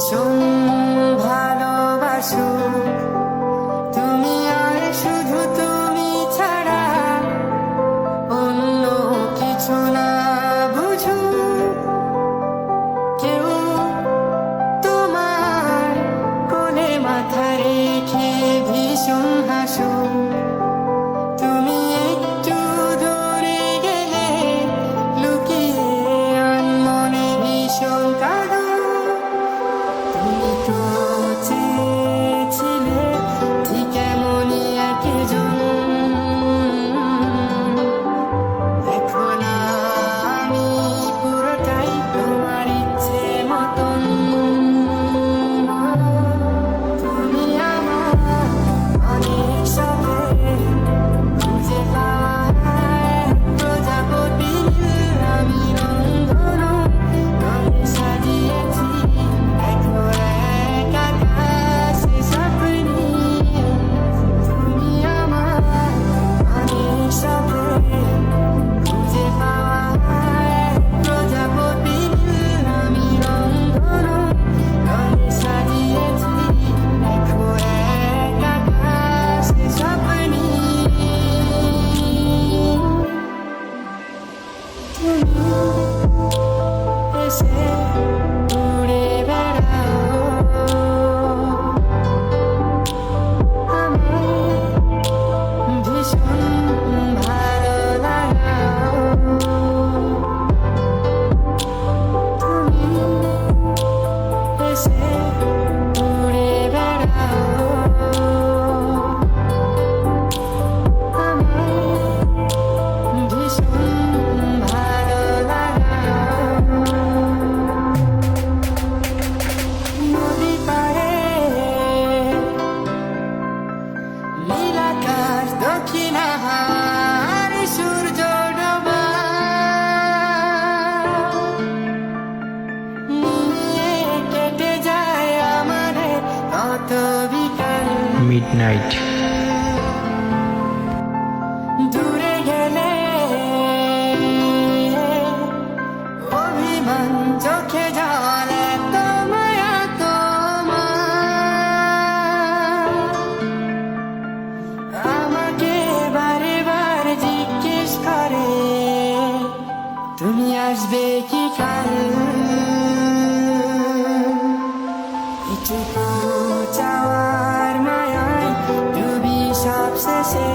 ভীষণ ভালোবাসো তুমি, আর শুধু তুমি ছাড়া অন্য কিছু না বুঝো কেউ। তোমার কোলে মাথা রেখে ভীষণ হাসো, তুমি একটু দূরে গেলে লুকিয়ে আনমনে ভীষণ কাঁদো। তুমি তো চেয়েছিলে ঠিক এমনই একজন, এখন আমি পুরোটাই তোমার ইচ্ছে মতন। তুমি আমার অনেক শখে খুঁজে পাওয়া প্রজাপতি, আমি রংধনু রঙে সাজিয়েছি এখন এক আকাশে স্বপ্নে। তুমি আমার অনেক শখে খুঁজে পাওয়া প্রজাপতি, আমি রংধনু রঙে সাজিয়েছি এখন এক আকাশে স্বপ্নে। তুমি এসে উড়ে বেড়াও, আমায় ভীষণ ভালো লাগাও। তুমি এসে উড়ে বেড়াও, আমায় ভীষণ ভালো লাগাও। নদী পাড়ে নীল আকাশ, দক্ষিণ হাওয়ার সূর্য ডোবা নিয়ে কেটে যায় আমাদের কত বিকাল। মিডনাইট। দূরে গেলে অভিমান, চোখে জল, এত মায়া তোমার। আমাকে বারে বার জিজ্ঞেস করে তুমি আসবে কি কাল। এটুকু চাওয়ার মায়ায় ডুবি সব শেষে